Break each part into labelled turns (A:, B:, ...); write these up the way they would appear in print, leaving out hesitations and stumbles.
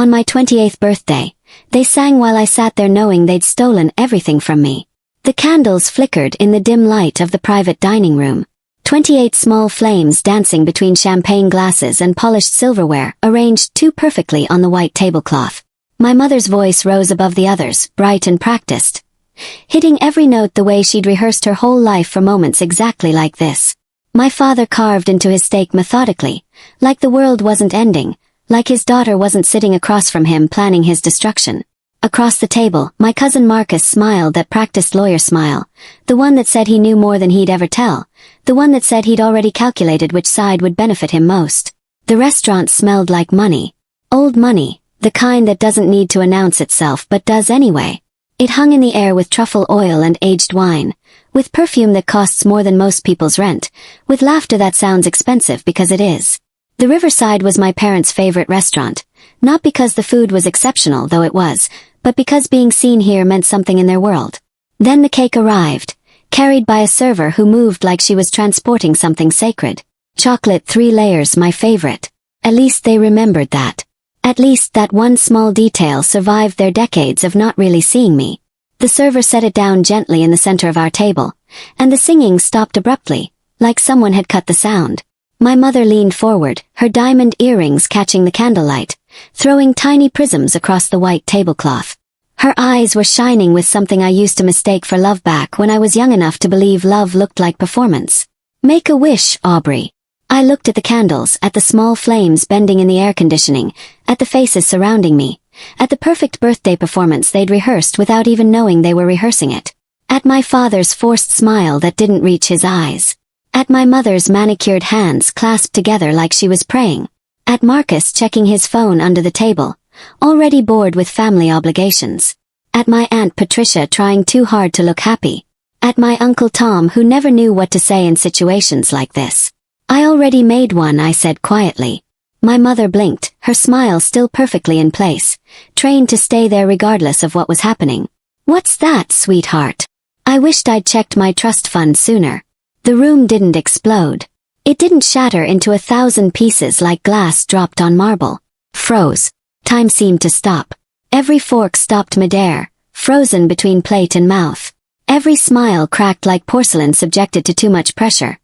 A: On my 28th birthday, they sang while I sat there knowing they'd stolen everything from me. The candles flickered in the dim light of the private dining room. 28 small flames dancing between champagne glasses and polished silverware, arranged too perfectly on the white tablecloth. My mother's voice rose above the others, bright and practiced, hitting every note the way she'd rehearsed her whole life for moments exactly like this. My father carved into his steak methodically, like the world wasn't ending, like his daughter wasn't sitting across from him planning his destruction. Across the table, my cousin Marcus smiled that practiced lawyer smile, the one that said he knew more than he'd ever tell, the one that said he'd already calculated which side would benefit him most. The restaurant smelled like money. Old money, the kind that doesn't need to announce itself but does anyway. It hung in the air with truffle oil and aged wine, with perfume that costs more than most people's rent, with laughter that sounds expensive because it is. The Riverside was my parents' favorite restaurant, not because the food was exceptional, though it was, but because being seen here meant something in their world. Then the cake arrived, carried by a server who moved like she was transporting something sacred. Chocolate 3 layers, my favorite. At least they remembered that. At least that one small detail survived their decades of not really seeing me. The server set it down gently in the center of our table, and the singing stopped abruptly, like someone had cut the sound. My mother leaned forward, her diamond earrings catching the candlelight, throwing tiny prisms across the white tablecloth. Her eyes were shining with something I used to mistake for love back when I was young enough to believe love looked like performance. Make a wish, Aubrey. I looked at the candles, at the small flames bending in the air conditioning, at the faces surrounding me, at the perfect birthday performance they'd rehearsed without even knowing they were rehearsing it, at my father's forced smile that didn't reach his eyes, at my mother's manicured hands clasped together like she was praying, at Marcus checking his phone under the table, already bored with family obligations, at my Aunt Patricia trying too hard to look happy, at my Uncle Tom who never knew what to say in situations like this. I already made one, I said quietly. My mother blinked, her smile still perfectly in place, trained to stay there regardless of what was happening. What's that, sweetheart? I wished I'd checked my trust fund sooner. The room didn't explode. It didn't shatter into 1,000 pieces like glass dropped on marble. Froze. Time seemed to stop. Every fork stopped midair, frozen between plate and mouth. Every smile cracked like porcelain subjected to too much pressure.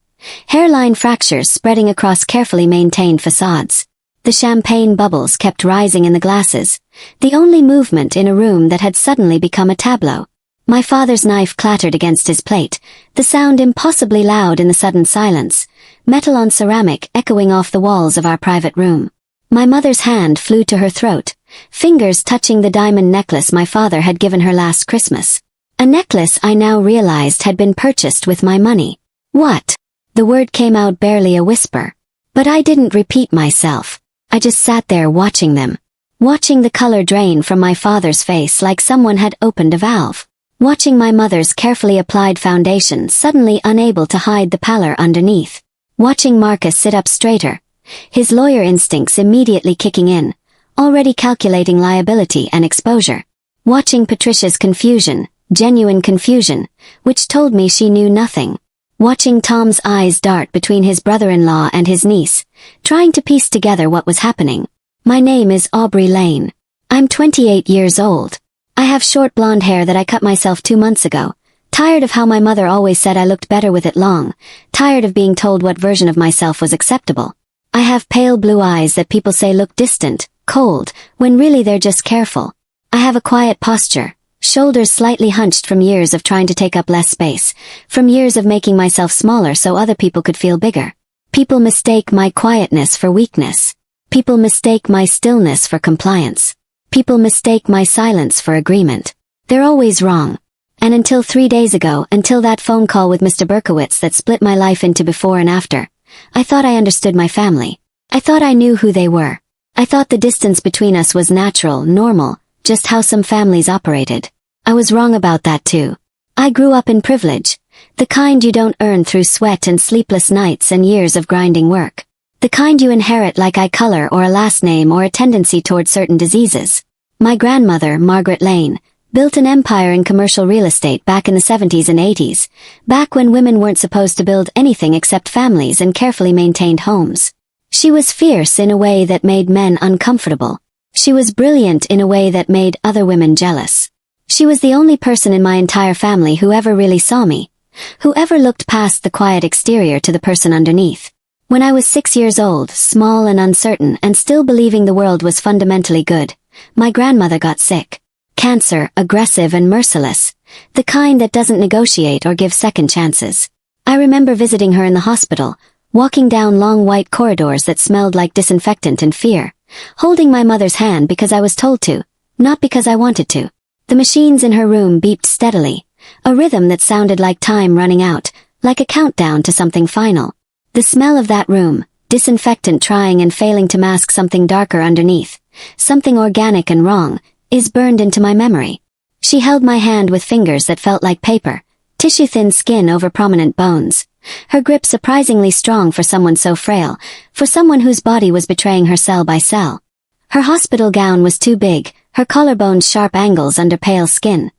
A: Hairline fractures spreading across carefully maintained facades. The champagne bubbles kept rising in the glasses, the only movement in a room that had suddenly become a tableau. My father's knife clattered against his plate, the sound impossibly loud in the sudden silence, metal on ceramic echoing off the walls of our private room. My mother's hand flew to her throat, fingers touching the diamond necklace my father had given her last Christmas. A necklace I now realized had been purchased with my money. What? The word came out barely a whisper. But I didn't repeat myself. I just sat there watching them. Watching the color drain from my father's face like someone had opened a valve. Watching my mother's carefully applied foundation suddenly unable to hide the pallor underneath. Watching Marcus sit up straighter, his lawyer instincts immediately kicking in, already calculating liability and exposure. Watching Patricia's confusion, genuine confusion, which told me she knew nothing. Watching Tom's eyes dart between his brother-in-law and his niece, trying to piece together what was happening. My name is Aubrey Lane. I'm 28 years old. I have short blonde hair that I cut myself 2 months ago. Tired of how my mother always said I looked better with it long. Tired of being told what version of myself was acceptable. I have pale blue eyes that people say look distant, cold, when really they're just careful. I have a quiet posture. Shoulders slightly hunched from years of trying to take up less space, from years of making myself smaller so other people could feel bigger. People mistake my quietness for weakness. People mistake my stillness for compliance. People mistake my silence for agreement. They're always wrong. And until 3 days ago, until that phone call with Mr. Berkowitz that split my life into before and after, I thought I understood my family. I thought I knew who they were. I thought the distance between us was natural, normal, just how some families operated. I was wrong about that too. I grew up in privilege, the kind you don't earn through sweat and sleepless nights and years of grinding work. The kind you inherit like eye color or a last name or a tendency toward certain diseases. My grandmother, Margaret Lane, built an empire in commercial real estate back in the 70s and 80s, back when women weren't supposed to build anything except families and carefully maintained homes. She was fierce in a way that made men uncomfortable. She was brilliant in a way that made other women jealous. She was the only person in my entire family who ever really saw me, who ever looked past the quiet exterior to the person underneath. When I was 6 years old, small and uncertain and still believing the world was fundamentally good, my grandmother got sick. Cancer, aggressive and merciless, the kind that doesn't negotiate or give second chances. I remember visiting her in the hospital, walking down long white corridors that smelled like disinfectant and fear, holding my mother's hand because I was told to, not because I wanted to. The machines in her room beeped steadily, a rhythm that sounded like time running out, like a countdown to something final. The smell of that room, disinfectant trying and failing to mask something darker underneath, something organic and wrong, is burned into my memory. She held my hand with fingers that felt like paper, tissue-thin skin over prominent bones. Her grip surprisingly strong for someone so frail, for someone whose body was betraying her cell by cell. Her hospital gown was too big, her collarbones sharp angles under pale skin.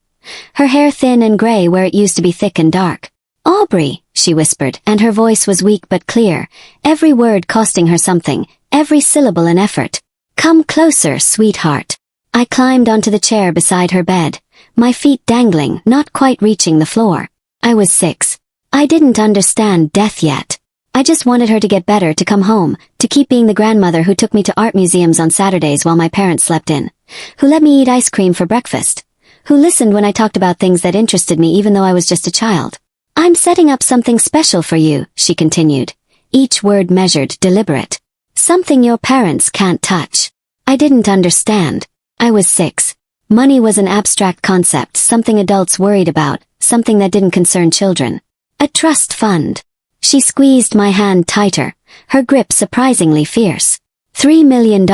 A: Her hair thin and gray where it used to be thick and dark. "Aubrey," she whispered, and her voice was weak but clear, every word costing her something, every syllable an effort. "Come closer, sweetheart." I climbed onto the chair beside her bed, my feet dangling, not quite reaching the floor. I was 6. I didn't understand death yet. I just wanted her to get better, to come home, to keep being the grandmother who took me to art museums on Saturdays while my parents slept in, who let me eat ice cream for breakfast, who listened when I talked about things that interested me even though I was just a child. "I'm setting up something special for you," she continued, each word measured, deliberate. "Something your parents can't touch." I didn't understand. I was 6. Money was an abstract concept, something adults worried about, something that didn't concern children. A trust fund. She squeezed my hand tighter, her grip surprisingly fierce. $3 million.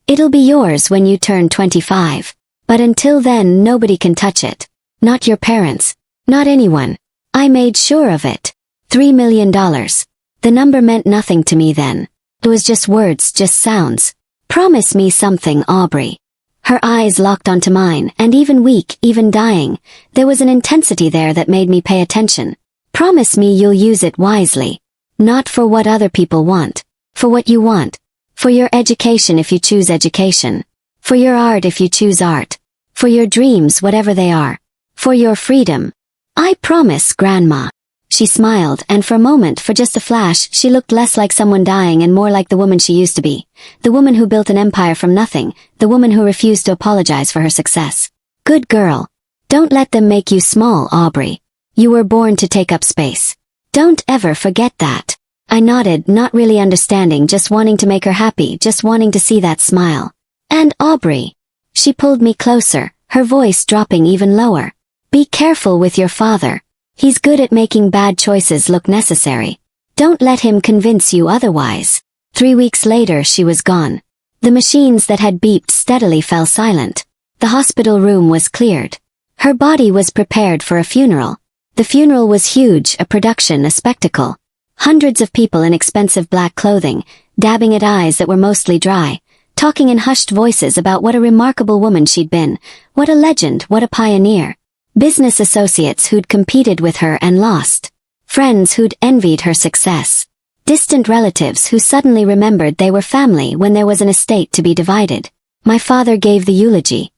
A: It'll be yours when you turn 25. But until then nobody can touch it. Not your parents. Not anyone. I made sure of it. $3 million. The number meant nothing to me then. It was just words, just sounds. "Promise me something, Aubrey." Her eyes locked onto mine, and even weak, even dying, there was an intensity there that made me pay attention. "Promise me you'll use it wisely. Not for what other people want. For what you want. For your education if you choose education. For your art if you choose art. For your dreams whatever they are. For your freedom." "I promise, Grandma." She smiled, and for a moment, for just a flash, she looked less like someone dying and more like the woman she used to be. The woman who built an empire from nothing, the woman who refused to apologize for her success. "Good girl. Don't let them make you small, Aubrey. You were born to take up space. Don't ever forget that." I nodded, not really understanding, just wanting to make her happy, just wanting to see that smile. "And Aubrey." She pulled me closer, her voice dropping even lower. "Be careful with your father. He's good at making bad choices look necessary. Don't let him convince you otherwise." 3 weeks later she was gone. The machines that had beeped steadily fell silent. The hospital room was cleared. Her body was prepared for a funeral. The funeral was huge, a production, a spectacle. Hundreds of people in expensive black clothing, dabbing at eyes that were mostly dry, talking in hushed voices about what a remarkable woman she'd been, what a legend, what a pioneer. Business associates who'd competed with her and lost. Friends who'd envied her success. Distant relatives who suddenly remembered they were family when there was an estate to be divided. My father gave the eulogy.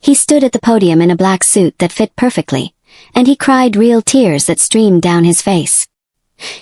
A: He stood at the podium in a black suit that fit perfectly, and he cried real tears that streamed down his face.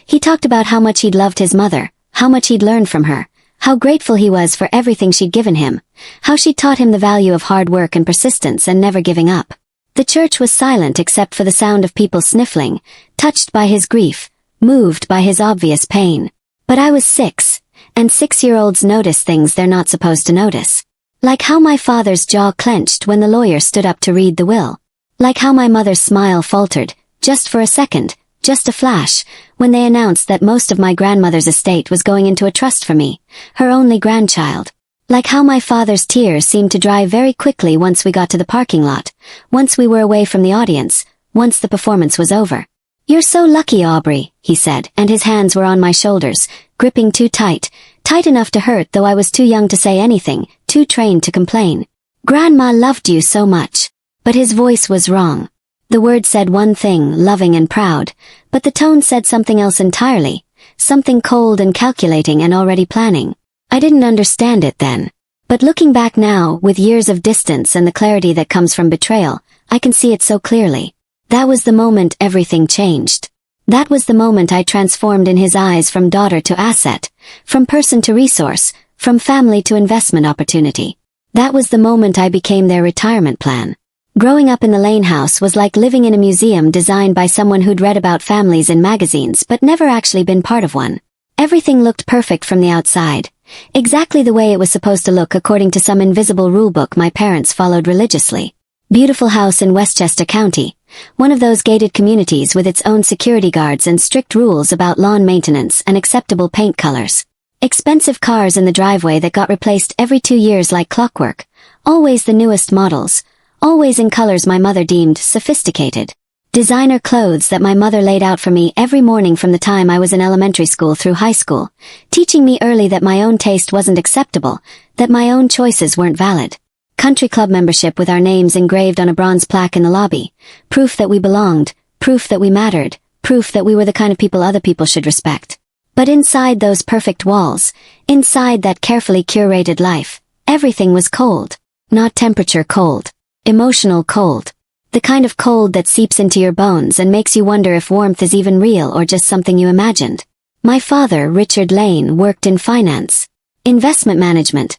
A: He talked about how much he'd loved his mother, how much he'd learned from her, how grateful he was for everything she'd given him, how she'd taught him the value of hard work and persistence and never giving up. The church was silent except for the sound of people sniffling, touched by his grief, moved by his obvious pain. But I was 6, and 6-year-olds notice things they're not supposed to notice. Like how my father's jaw clenched when the lawyer stood up to read the will. Like how my mother's smile faltered, just for a second, just a flash, when they announced that most of my grandmother's estate was going into a trust for me, her only grandchild. Like how my father's tears seemed to dry very quickly once we got to the parking lot, once we were away from the audience, once the performance was over. "You're so lucky, Aubrey," he said, and his hands were on my shoulders, gripping too tight, tight enough to hurt though I was too young to say anything, too trained to complain. "Grandma loved you so much." But his voice was wrong. The word said one thing, loving and proud, but the tone said something else entirely, something cold and calculating and already planning. I didn't understand it then. But looking back now, with years of distance and the clarity that comes from betrayal, I can see it so clearly. That was the moment everything changed. That was the moment I transformed in his eyes from daughter to asset, from person to resource, from family to investment opportunity. That was the moment I became their retirement plan. Growing up in the Lane house was like living in a museum designed by someone who'd read about families in magazines but never actually been part of one. Everything looked perfect from the outside. Exactly the way it was supposed to look according to some invisible rulebook my parents followed religiously. Beautiful house in Westchester County, one of those gated communities with its own security guards and strict rules about lawn maintenance and acceptable paint colors. Expensive cars in the driveway that got replaced every 2 years like clockwork. Always the newest models. Always in colors my mother deemed sophisticated. Designer clothes that my mother laid out for me every morning from the time I was in elementary school through high school, teaching me early that my own taste wasn't acceptable, that my own choices weren't valid. Country club membership with our names engraved on a bronze plaque in the lobby. Proof that we belonged, proof that we mattered, proof that we were the kind of people other people should respect. But inside those perfect walls, inside that carefully curated life, everything was cold. Not temperature cold. Emotional cold. The kind of cold that seeps into your bones and makes you wonder if warmth is even real or just something you imagined. My father, Richard Lane, worked in finance. Investment management.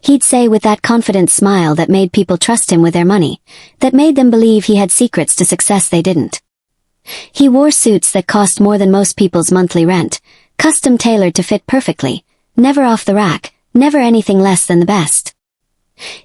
A: He'd say with that confident smile that made people trust him with their money, that made them believe he had secrets to success they didn't. He wore suits that cost more than most people's monthly rent, custom tailored to fit perfectly, never off the rack, never anything less than the best.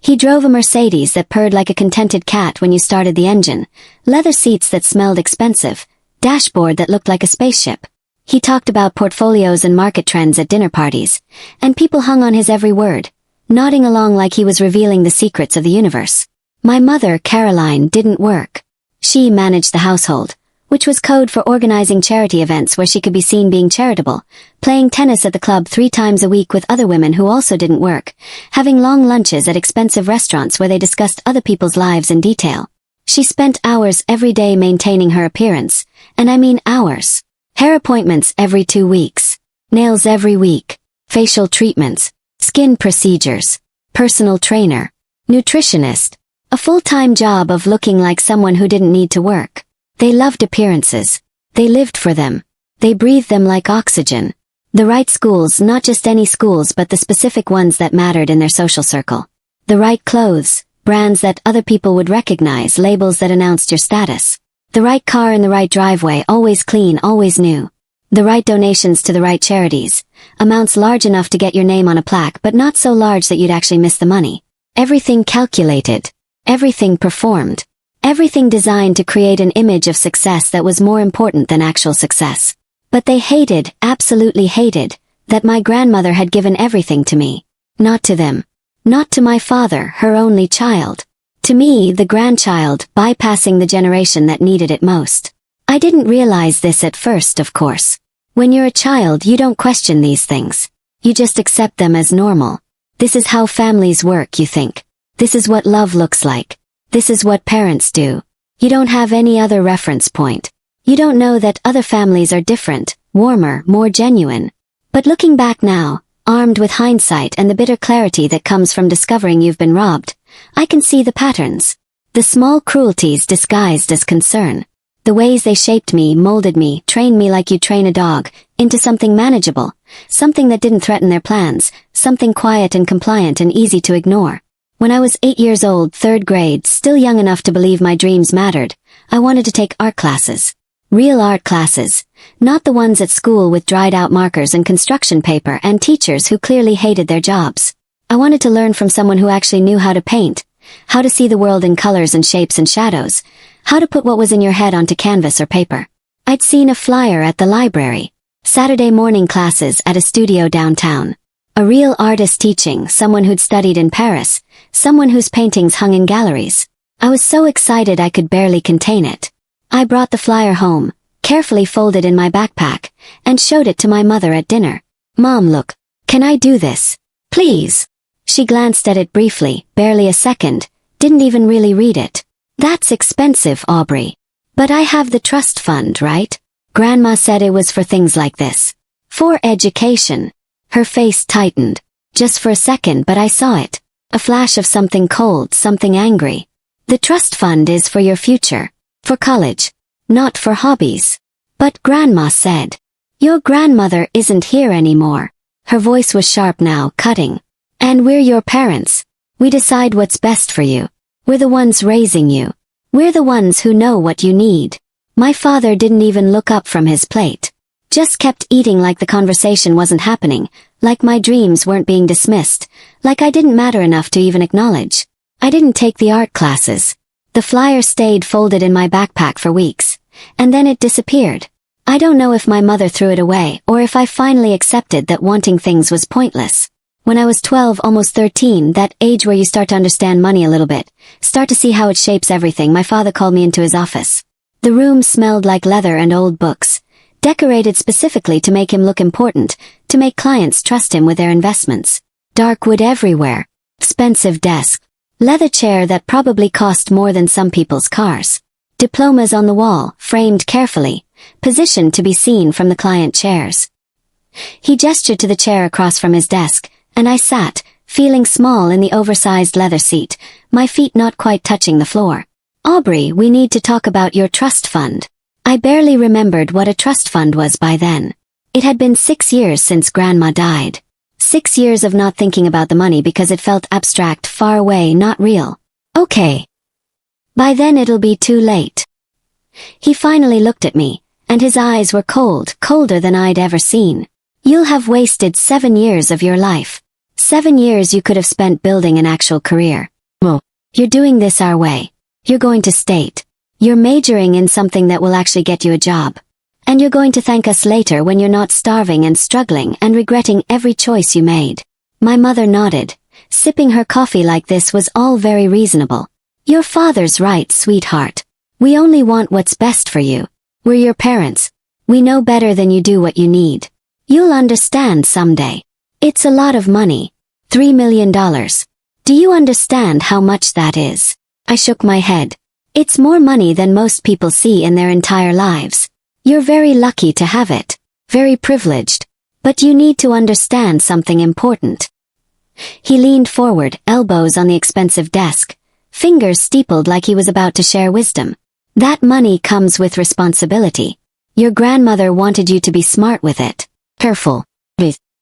A: He drove a Mercedes that purred like a contented cat when you started the engine, leather seats that smelled expensive, dashboard that looked like a spaceship. He talked about portfolios and market trends at dinner parties, and people hung on his every word, nodding along like he was revealing the secrets of the universe. My mother, Caroline, didn't work. She managed the household, which was code for organizing charity events where she could be seen being charitable, playing tennis at the club 3 times a week with other women who also didn't work, having long lunches at expensive restaurants where they discussed other people's lives in detail. She spent hours every day maintaining her appearance, and I mean hours. Hair appointments every 2 weeks, nails every week, facial treatments, skin procedures, personal trainer, nutritionist, a full-time job of looking like someone who didn't need to work. They loved appearances. They lived for them. They breathed them like oxygen. The right schools, not just any schools but the specific ones that mattered in their social circle. The right clothes, brands that other people would recognize, labels that announced your status. The right car in the right driveway, always clean, always new. The right donations to the right charities, amounts large enough to get your name on a plaque but not so large that you'd actually miss the money. Everything calculated. Everything performed. Everything designed to create an image of success that was more important than actual success. But they hated, absolutely hated, that my grandmother had given everything to me. Not to them. Not to my father, her only child. To me, the grandchild, bypassing the generation that needed it most. I didn't realize this at first, of course. When you're a child, you don't question these things. You just accept them as normal. This is how families work, you think. This is what love looks like. This is what parents do. You don't have any other reference point. You don't know that other families are different, warmer, more genuine. But looking back now, armed with hindsight and the bitter clarity that comes from discovering you've been robbed, I can see the patterns. The small cruelties disguised as concern. The ways they shaped me, molded me, trained me like you train a dog, into something manageable, something that didn't threaten their plans, something quiet and compliant and easy to ignore. When I was 8 years old, 3rd grade, still young enough to believe my dreams mattered, I wanted to take art classes. Real art classes. Not the ones at school with dried-out markers and construction paper and teachers who clearly hated their jobs. I wanted to learn from someone who actually knew how to paint, how to see the world in colors and shapes and shadows, how to put what was in your head onto canvas or paper. I'd seen a flyer at the library. Saturday morning classes at a studio downtown. A real artist teaching, someone who'd studied in Paris, someone whose paintings hung in galleries. I was so excited I could barely contain it. I brought the flyer home, carefully folded in my backpack, and showed it to my mother at dinner. "Mom, look. Can I do this? Please." She glanced at it briefly, barely a second, didn't even really read it. "That's expensive, Aubrey. But I have the trust fund, right? Grandma said it was for things like this. For education." Her face tightened. Just for a second, but I saw it. A flash of something cold, something angry. The trust fund is for your future. For college. Not for hobbies. But Grandma said. Your grandmother isn't here anymore. Her voice was sharp now, cutting. And we're your parents. We decide what's best for you. We're the ones raising you. We're the ones who know what you need. My father didn't even look up from his plate. Just kept eating like the conversation wasn't happening, like my dreams weren't being dismissed, like I didn't matter enough to even acknowledge. I didn't take the art classes. The flyer stayed folded in my backpack for weeks, and then it disappeared. I don't know if my mother threw it away or if I finally accepted that wanting things was pointless. When I was 12, almost 13, that age where you start to understand money a little bit, start to see how it shapes everything, my father called me into his office. The room smelled like leather and old books, decorated specifically to make him look important, to make clients trust him with their investments. Dark wood everywhere. Expensive desk. Leather chair that probably cost more than some people's cars. Diplomas on the wall, framed carefully, positioned to be seen from the client chairs. He gestured to the chair across from his desk, and I sat, feeling small in the oversized leather seat, my feet not quite touching the floor. Aubrey, we need to talk about your trust fund. I barely remembered what a trust fund was by then. It had been 6 years since Grandma died. 6 years of not thinking about the money because it felt abstract, far away, not real. Okay. By then it'll be too late. He finally looked at me, and his eyes were cold, colder than I'd ever seen. You'll have wasted 7 years of your life. 7 years you could have spent building an actual career. Well, you're doing this our way. You're going to state. You're majoring in something that will actually get you a job. And you're going to thank us later when you're not starving and struggling and regretting every choice you made. My mother nodded. Sipping her coffee like this was all very reasonable. Your father's right, sweetheart. We only want what's best for you. We're your parents. We know better than you do what you need. You'll understand someday. It's a lot of money. $3 million. Do you understand how much that is? I shook my head. It's more money than most people see in their entire lives. You're very lucky to have it. Very privileged. But you need to understand something important. He leaned forward, elbows on the expensive desk, fingers steepled like he was about to share wisdom. That money comes with responsibility. Your grandmother wanted you to be smart with it. Careful.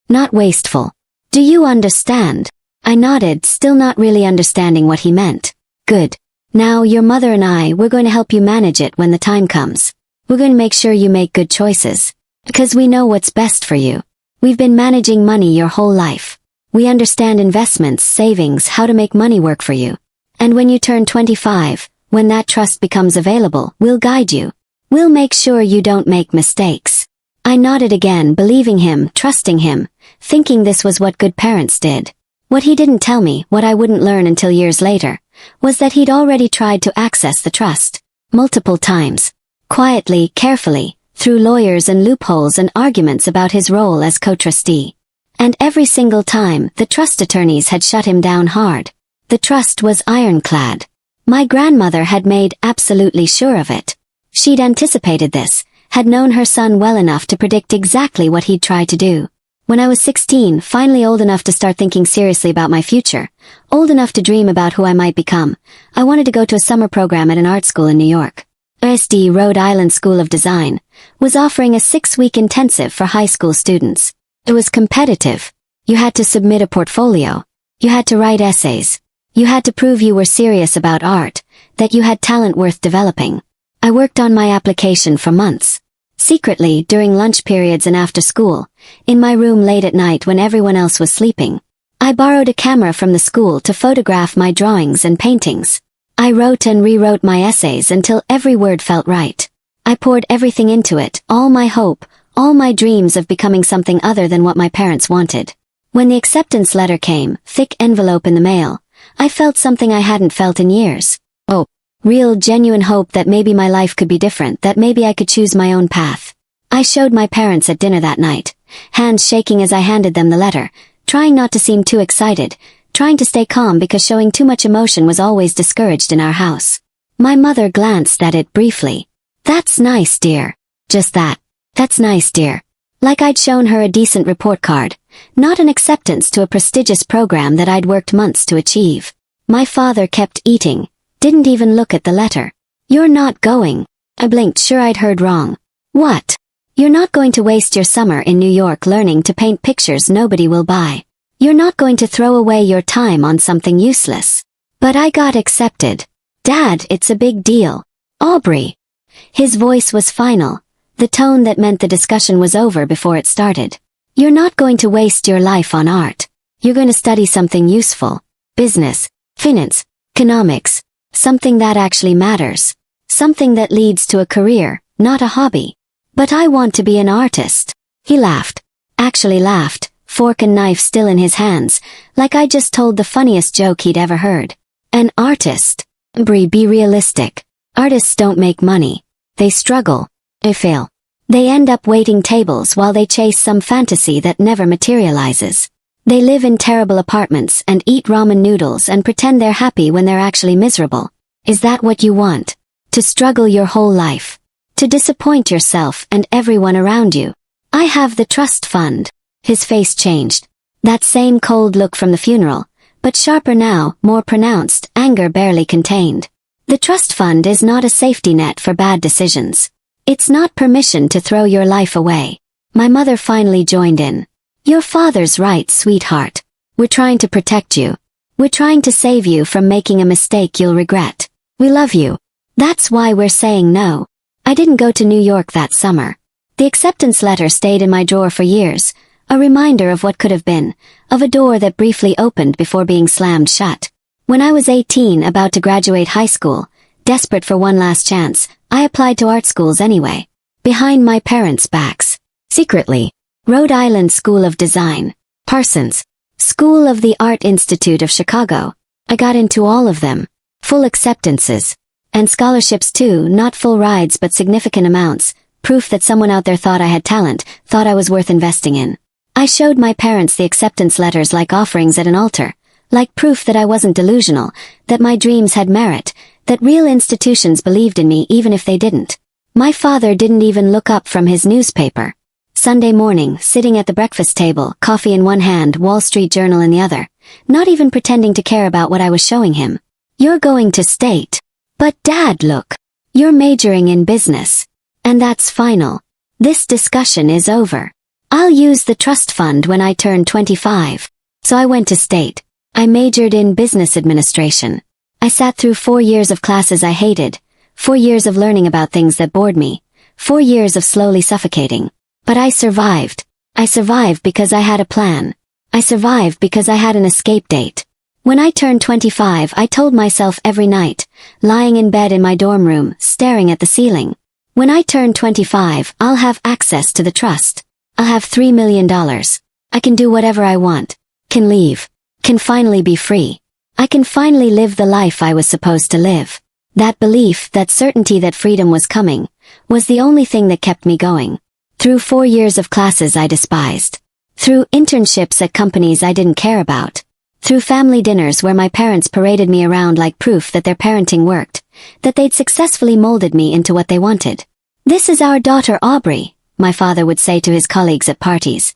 A: Not wasteful. Do you understand? I nodded, still not really understanding what he meant. Good. Now your mother and we're going to help you manage it when the time comes. We're going to make sure you make good choices. Because we know what's best for you. We've been managing money your whole life. We understand investments, savings, how to make money work for you. And when you turn 25, when that trust becomes available, we'll guide you. We'll make sure you don't make mistakes. I nodded again, believing him, trusting him, thinking this was what good parents did. What he didn't tell me, what I wouldn't learn until years later, was that he'd already tried to access the trust. Multiple times. Quietly, carefully, through lawyers and loopholes and arguments about his role as co-trustee. And every single time, the trust attorneys had shut him down hard. The trust was ironclad. My grandmother had made absolutely sure of it. She'd anticipated this, had known her son well enough to predict exactly what he'd try to do. When I was 16, finally old enough to start thinking seriously about my future, old enough to dream about who I might become, I wanted to go to a summer program at an art school in New York. ISD, Rhode Island School of Design, was offering a 6-week intensive for high school students. It was competitive. You had to submit a portfolio. You had to write essays. You had to prove you were serious about art, that you had talent worth developing. I worked on my application for months. Secretly, during lunch periods and after school, in my room late at night when everyone else was sleeping. I borrowed a camera from the school to photograph my drawings and paintings. I wrote and rewrote my essays until every word felt right. I poured everything into it, all my hope, all my dreams of becoming something other than what my parents wanted. When the acceptance letter came, thick envelope in the mail, I felt something I hadn't felt in years. Oh. Real, genuine hope that maybe my life could be different, that maybe I could choose my own path. I showed my parents at dinner that night, hands shaking as I handed them the letter, trying not to seem too excited, trying to stay calm because showing too much emotion was always discouraged in our house. My mother glanced at it briefly. That's nice, dear. Just that. That's nice, dear. Like I'd shown her a decent report card, not an acceptance to a prestigious program that I'd worked months to achieve. My father kept eating, didn't even look at the letter. "You're not going." I blinked, sure I'd heard wrong. "What?" "You're not going to waste your summer in New York learning to paint pictures nobody will buy. You're not going to throw away your time on something useless." But I got accepted. "Dad, it's a big deal." "Aubrey." His voice was final, the tone that meant the discussion was over before it started. "You're not going to waste your life on art. You're going to study something useful. Business, finance, economics, something that actually matters. Something that leads to a career, not a hobby." "But I want to be an artist." He laughed. Actually laughed, fork and knife still in his hands, like I just told the funniest joke he'd ever heard. "An artist? Brie, be realistic. Artists don't make money. They struggle. They fail. They end up waiting tables while they chase some fantasy that never materializes. They live in terrible apartments and eat ramen noodles and pretend they're happy when they're actually miserable. Is that what you want? To struggle your whole life? To disappoint yourself and everyone around you? I have the trust fund." His face changed. That same cold look from the funeral, but sharper now, more pronounced, anger barely contained. The trust fund is not a safety net for bad decisions. It's not permission to throw your life away. My mother finally joined in. "Your father's right, sweetheart. We're trying to protect you. We're trying to save you from making a mistake you'll regret. We love you. That's why we're saying no." I didn't go to New York that summer. The acceptance letter stayed in my drawer for years, a reminder of what could have been, of a door that briefly opened before being slammed shut. When I was 18, about to graduate high school, desperate for one last chance, I applied to art schools anyway. Behind my parents' backs. Secretly. Rhode Island School of Design. Parsons. School of the Art Institute of Chicago. I got into all of them. Full acceptances. And scholarships too, not full rides but significant amounts, proof that someone out there thought I had talent, thought I was worth investing in. I showed my parents the acceptance letters like offerings at an altar, like proof that I wasn't delusional, that my dreams had merit, that real institutions believed in me even if they didn't. My father didn't even look up from his newspaper. Sunday morning, sitting at the breakfast table, coffee in one hand, Wall Street Journal in the other, not even pretending to care about what I was showing him. "You're going to state." "But Dad, look. You're majoring in business. And that's final. This discussion is over. I'll use the trust fund when I turn 25. So I went to state. I majored in business administration. I sat through 4 years of classes I hated, 4 years of learning about things that bored me, 4 years of slowly suffocating. But I survived. I survived because I had a plan. I survived because I had an escape date. When I turned 25, I told myself every night, lying in bed in my dorm room, staring at the ceiling. When I turn 25, I'll have access to the trust. I'll have $3 million. I can do whatever I want. Can leave. Can finally be free. I can finally live the life I was supposed to live. That belief, that certainty that freedom was coming, was the only thing that kept me going. Through 4 years of classes I despised. Through internships at companies I didn't care about. Through family dinners where my parents paraded me around like proof that their parenting worked, that they'd successfully molded me into what they wanted. "This is our daughter Aubrey," my father would say to his colleagues at parties.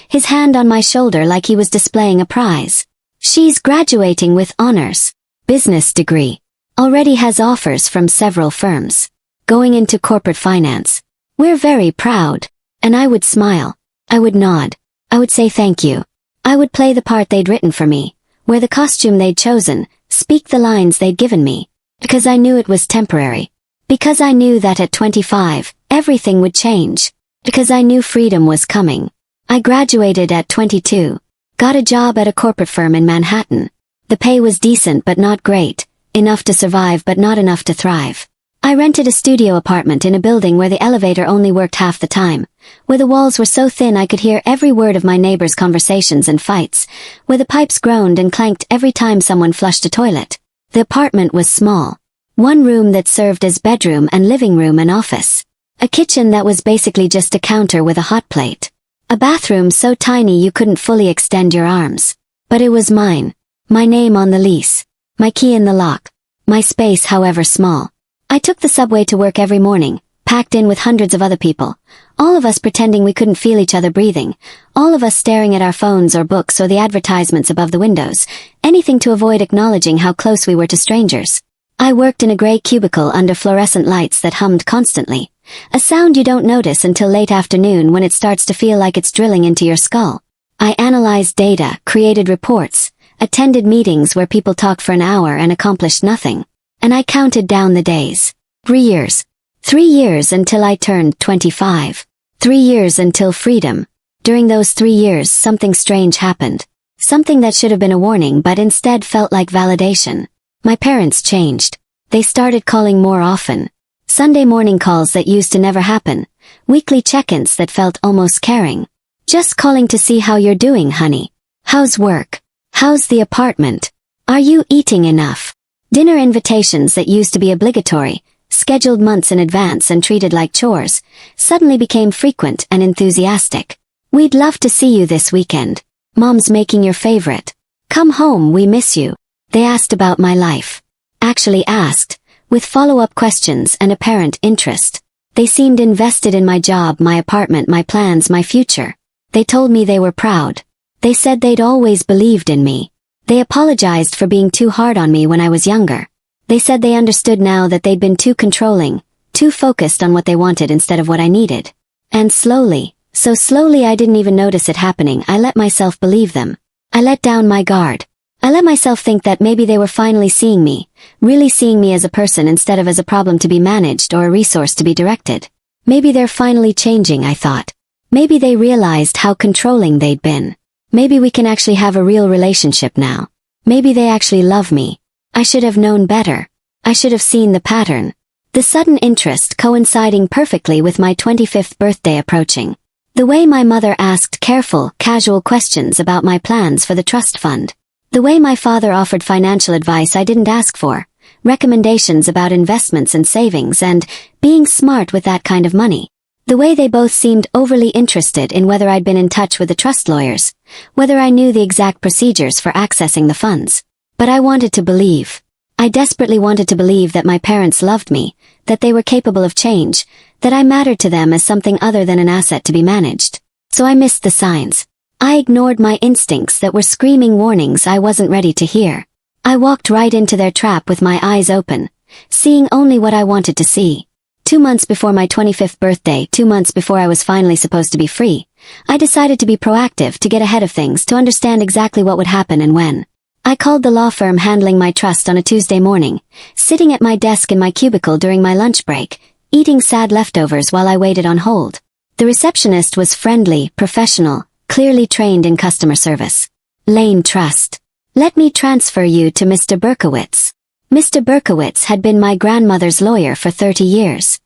A: His hand on my shoulder like he was displaying a prize. "She's graduating with honors. Business degree. Already has offers from several firms. Going into corporate finance. We're very proud." And I would smile. I would nod. I would say thank you. I would play the part they'd written for me, wear the costume they'd chosen, speak the lines they'd given me. Because I knew it was temporary. Because I knew that at 25, everything would change. Because I knew freedom was coming. I graduated at 22. Got a job at a corporate firm in Manhattan. The pay was decent but not great, enough to survive but not enough to thrive. I rented a studio apartment in a building where the elevator only worked half the time, where the walls were so thin I could hear every word of my neighbors' conversations and fights, where the pipes groaned and clanked every time someone flushed a toilet. The apartment was small. One room that served as bedroom and living room and office. A kitchen that was basically just a counter with a hot plate. A bathroom so tiny you couldn't fully extend your arms. But it was mine. My name on the lease. My key in the lock. My space however small. I took the subway to work every morning, packed in with hundreds of other people, all of us pretending we couldn't feel each other breathing, all of us staring at our phones or books or the advertisements above the windows, anything to avoid acknowledging how close we were to strangers. I worked in a gray cubicle under fluorescent lights that hummed constantly, a sound you don't notice until late afternoon when it starts to feel like it's drilling into your skull. I analyzed data, created reports, attended meetings where people talked for an hour and accomplished nothing. And I counted down the days. 3 years. 3 years until I turned 25. 3 years until freedom. During those 3 years, something strange happened. Something that should have been a warning but instead felt like validation. My parents changed. They started calling more often. Sunday morning calls that used to never happen. Weekly check-ins that felt almost caring. Just calling to see how you're doing, honey. How's work? How's the apartment? Are you eating enough? Dinner invitations that used to be obligatory, scheduled months in advance and treated like chores, suddenly became frequent and enthusiastic. We'd love to see you this weekend. Mom's making your favorite. Come home, we miss you. They asked about my life. Actually asked, with follow-up questions and apparent interest. They seemed invested in my job, my apartment, my plans, my future. They told me they were proud. They said they'd always believed in me. They apologized for being too hard on me when I was younger. They said they understood now that they'd been too controlling, too focused on what they wanted instead of what I needed. And slowly, so slowly I didn't even notice it happening, I let myself believe them. I let down my guard. I let myself think that maybe they were finally seeing me, really seeing me as a person instead of as a problem to be managed or a resource to be directed. Maybe they're finally changing, I thought. Maybe they realized how controlling they'd been. Maybe we can actually have a real relationship now. Maybe they actually love me. I should have known better. I should have seen the pattern. The sudden interest coinciding perfectly with my 25th birthday approaching. The way my mother asked careful, casual questions about my plans for the trust fund. The way my father offered financial advice I didn't ask for, recommendations about investments and savings and being smart with that kind of money. The way they both seemed overly interested in whether I'd been in touch with the trust lawyers, whether I knew the exact procedures for accessing the funds. But I wanted to believe. I desperately wanted to believe that my parents loved me, that they were capable of change, that I mattered to them as something other than an asset to be managed. So I missed the signs. I ignored my instincts that were screaming warnings I wasn't ready to hear. I walked right into their trap with my eyes open, seeing only what I wanted to see. 2 months before my 25th birthday, 2 months before I was finally supposed to be free, I decided to be proactive, to get ahead of things, to understand exactly what would happen and when. I called the law firm handling my trust on a Tuesday morning, sitting at my desk in my cubicle during my lunch break, eating sad leftovers while I waited on hold. The receptionist was friendly, professional, clearly trained in customer service. Lane Trust. Let me transfer you to Mr. Berkowitz. Mr. Berkowitz had been my grandmother's lawyer for 30 years.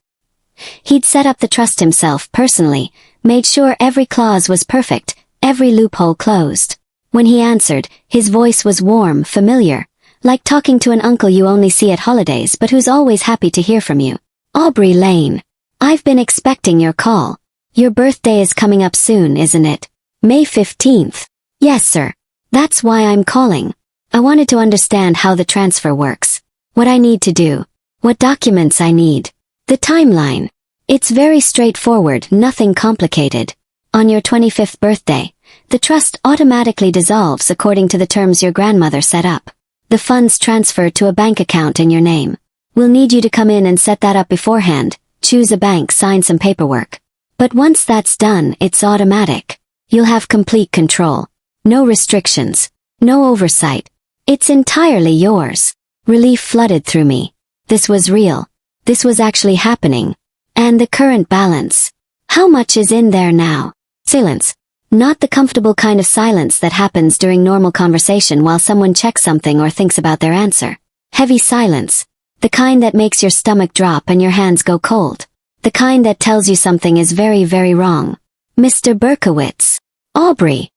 A: He'd set up the trust himself personally, made sure every clause was perfect, every loophole closed. When he answered, his voice was warm, familiar, like talking to an uncle you only see at holidays but who's always happy to hear from you. Aubrey Lane. I've been expecting your call. Your birthday is coming up soon, isn't it? May 15th. Yes, sir. That's why I'm calling. I wanted to understand how the transfer works. What I need to do. What documents I need. The timeline. It's very straightforward, nothing complicated. On your 25th birthday, the trust automatically dissolves according to the terms your grandmother set up. The funds transfer to a bank account in your name. We'll need you to come in and set that up beforehand, choose a bank, sign some paperwork. But once that's done, it's automatic. You'll have complete control. No restrictions. No oversight. It's entirely yours. Relief flooded through me. This was real. This was actually happening. And the current balance. How much is in there now? Silence. Not the comfortable kind of silence that happens during normal conversation while someone checks something or thinks about their answer. Heavy silence. The kind that makes your stomach drop and your hands go cold. The kind that tells you something is very, very wrong. Mr. Berkowitz. Aubrey.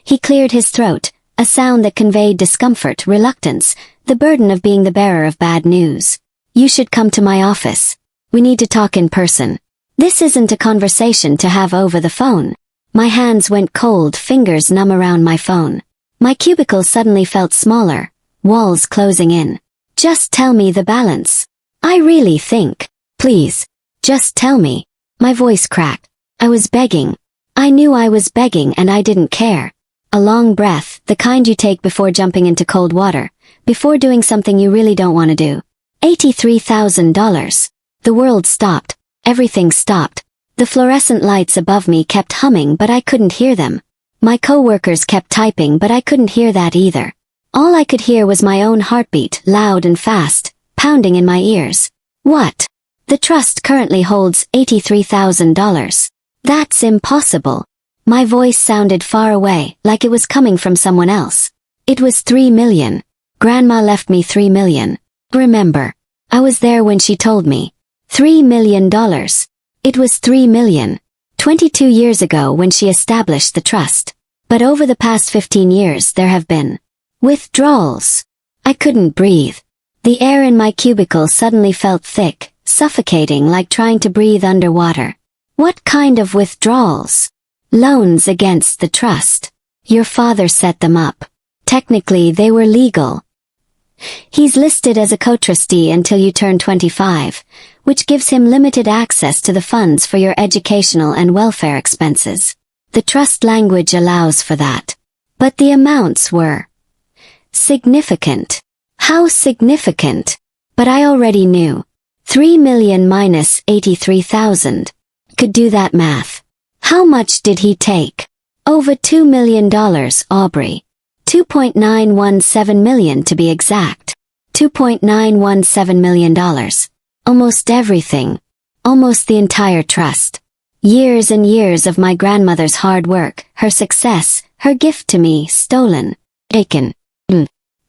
A: He cleared his throat, a sound that conveyed discomfort, reluctance, the burden of being the bearer of bad news. You should come to my office. We need to talk in person. This isn't a conversation to have over the phone. My hands went cold, fingers numb around my phone. My cubicle suddenly felt smaller, walls closing in. Just tell me the balance. I really think. Please. Just tell me. My voice cracked. I was begging. I knew I was begging and I didn't care. A long breath, the kind you take before jumping into cold water, before doing something you really don't want to do. $83,000. The world stopped. Everything stopped. The fluorescent lights above me kept humming but I couldn't hear them. My co-workers kept typing but I couldn't hear that either. All I could hear was my own heartbeat, loud and fast, pounding in my ears. What? The trust currently holds $83,000. That's impossible. My voice sounded far away, like it was coming from someone else. It was $3 million. Grandma left me $3 million. Remember, I was there when she told me. $3 million. It was $3 million. 22 years ago when she established the trust. But over the past 15 years there have been withdrawals. I couldn't breathe. The air in my cubicle suddenly felt thick, suffocating like trying to breathe underwater. What kind of withdrawals? Loans against the trust. Your father set them up. Technically they were legal. He's listed as a co-trustee until you turn 25, which gives him limited access to the funds for your educational and welfare expenses. The trust language allows for that. But the amounts were significant. How significant? But I already knew. 3 million minus 83,000. Could do that math. How much did he take? Over $2 million, Aubrey. $2.917 million to be exact. $2.917 million. Almost everything. Almost the entire trust. Years and years of my grandmother's hard work, her success, her gift to me, stolen. Taken.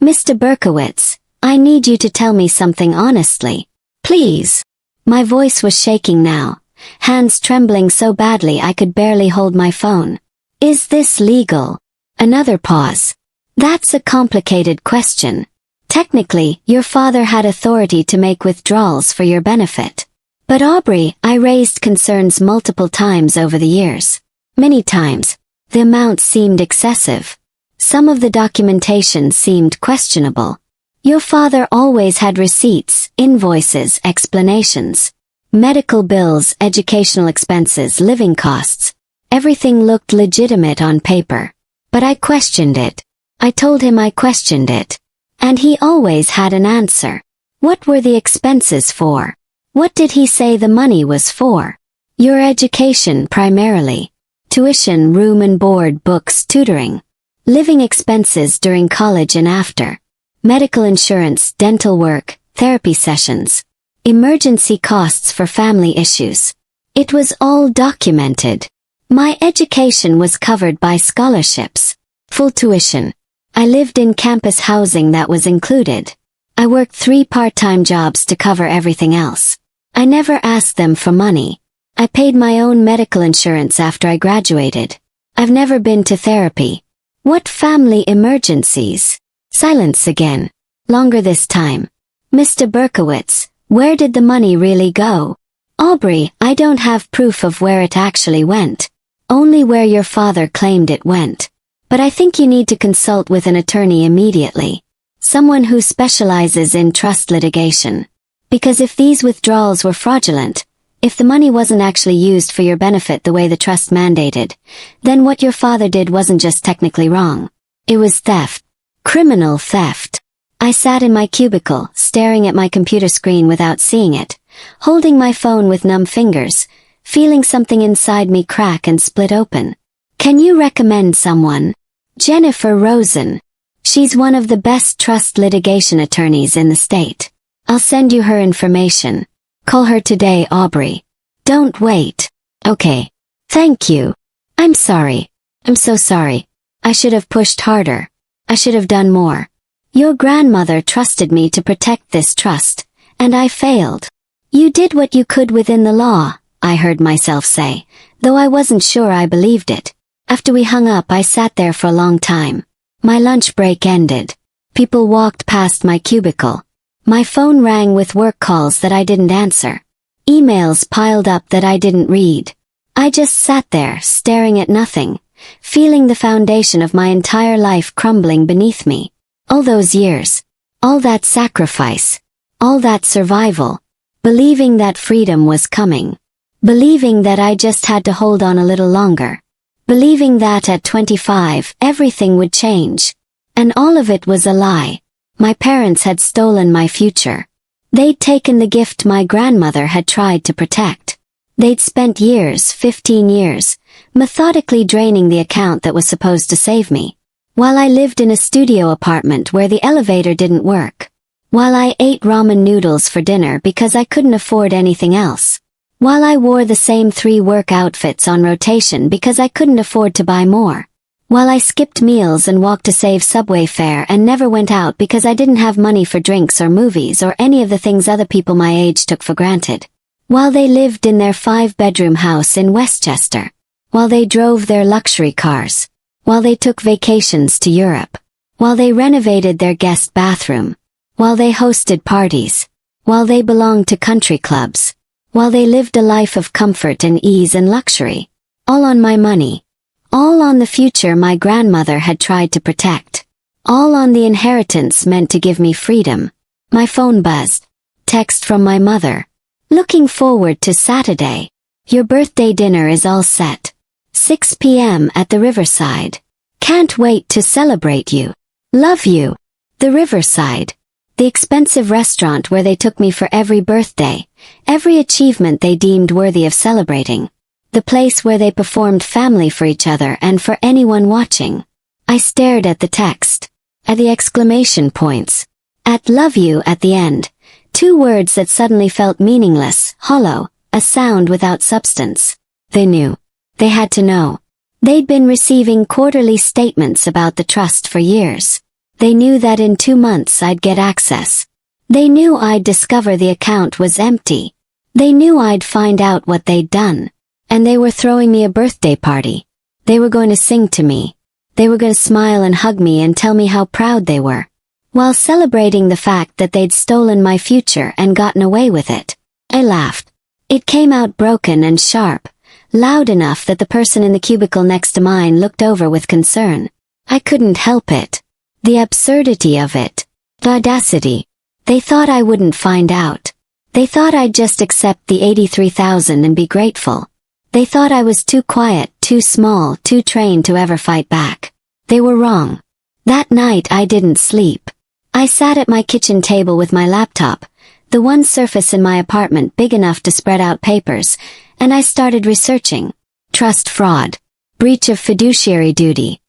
A: Mr. Berkowitz, I need you to tell me something honestly. Please. My voice was shaking now, hands trembling so badly I could barely hold my phone. Is this legal? Another pause. That's a complicated question. Technically, your father had authority to make withdrawals for your benefit. But Aubrey, I raised concerns multiple times over the years. Many times. The amounts seemed excessive. Some of the documentation seemed questionable. Your father always had receipts, invoices, explanations. Medical bills, educational expenses, living costs. Everything looked legitimate on paper. But I questioned it. I told him I questioned it. And he always had an answer. What were the expenses for? What did he say the money was for? Your education primarily. Tuition, room and board, books, tutoring. Living expenses during college and after. Medical insurance, dental work, therapy sessions. Emergency costs for family issues. It was all documented. My education was covered by scholarships. Full tuition. I lived in campus housing that was included. I worked 3 part-time jobs to cover everything else. I never asked them for money. I paid my own medical insurance after I graduated. I've never been to therapy. What family emergencies? Silence again. Longer this time. Mr. Berkowitz, where did the money really go? Aubrey, I don't have proof of where it actually went. Only where your father claimed it went. But I think you need to consult with an attorney immediately. Someone who specializes in trust litigation. Because if these withdrawals were fraudulent, if the money wasn't actually used for your benefit the way the trust mandated, then what your father did wasn't just technically wrong. It was theft. Criminal theft. I sat in my cubicle, staring at my computer screen without seeing it, holding my phone with numb fingers, feeling something inside me crack and split open. Can you recommend someone? Jennifer Rosen. She's one of the best trust litigation attorneys in the state. I'll send you her information. Call her today, Aubrey. Don't wait. Okay. Thank you. I'm sorry. I'm so sorry. I should have pushed harder. I should have done more. Your grandmother trusted me to protect this trust, and I failed. You did what you could within the law, I heard myself say, though I wasn't sure I believed it. After we hung up, I sat there for a long time. My lunch break ended. People walked past my cubicle. My phone rang with work calls that I didn't answer. Emails piled up that I didn't read. I just sat there, staring at nothing, feeling the foundation of my entire life crumbling beneath me. All those years. All that sacrifice. All that survival. believing that freedom was coming, believing that I just had to hold on a little longer, believing that at 25 everything would change. And all of it was a lie. My parents had stolen my future. They'd taken the gift my grandmother had tried to protect. They'd spent years, 15 years, methodically draining the account that was supposed to save me. While I lived in a studio apartment where the elevator didn't work. While I ate ramen noodles for dinner because I couldn't afford anything else. While I wore the same 3 work outfits on rotation because I couldn't afford to buy more. While I skipped meals and walked to save subway fare and never went out because I didn't have money for drinks or movies or any of the things other people my age took for granted. While they lived in their 5-bedroom house in Westchester. While they drove their luxury cars. While they took vacations to Europe. While they renovated their guest bathroom. While they hosted parties. While they belonged to country clubs. While they lived a life of comfort and ease and luxury. All on my money. All on the future my grandmother had tried to protect. All on the inheritance meant to give me freedom. My phone buzzed. Text from my mother. Looking forward to Saturday. Your birthday dinner is all set. 6 p.m. at the Riverside. Can't wait to celebrate you. Love you. The Riverside. The expensive restaurant where they took me for every birthday, every achievement they deemed worthy of celebrating. The place where they performed family for each other and for anyone watching. I stared at the text. At the exclamation points. At love you at the end. 2 words that suddenly felt meaningless, hollow, a sound without substance. They knew. They had to know. They'd been receiving quarterly statements about the trust for years. They knew that in 2 months I'd get access. They knew I'd discover the account was empty. They knew I'd find out what they'd done. And they were throwing me a birthday party. They were going to sing to me. They were going to smile and hug me and tell me how proud they were. While celebrating the fact that they'd stolen my future and gotten away with it. I laughed. It came out broken and sharp, loud enough that the person in the cubicle next to mine looked over with concern. I couldn't help it. The absurdity of it. The audacity. They thought I wouldn't find out. They thought I'd just accept the $83,000 and be grateful. They thought I was too quiet, too small, too trained to ever fight back. They were wrong. That night I didn't sleep. I sat at my kitchen table with my laptop, the one surface in my apartment big enough to spread out papers, and I started researching. Trust fraud. Breach of fiduciary duty.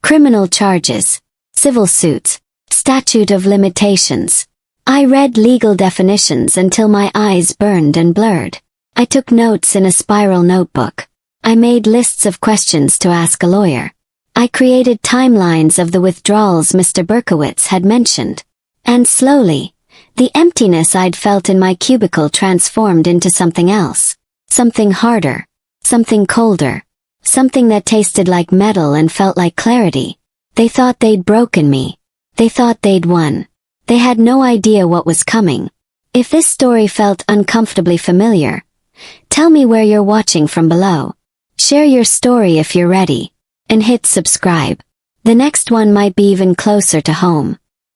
A: Criminal charges. Civil suits. Statute of limitations. I read legal definitions until my eyes burned and blurred. I took notes in a spiral notebook. I made lists of questions to ask a lawyer. I created timelines of the withdrawals Mr. Berkowitz had mentioned. And slowly, the emptiness I'd felt in my cubicle transformed into something else. Something harder. Something colder. Something that tasted like metal and felt like clarity. They thought they'd broken me. They thought they'd won. They had no idea what was coming. If this story felt uncomfortably familiar, tell me where you're watching from below. Share your story if you're ready. And hit subscribe. The next one might be even closer to home.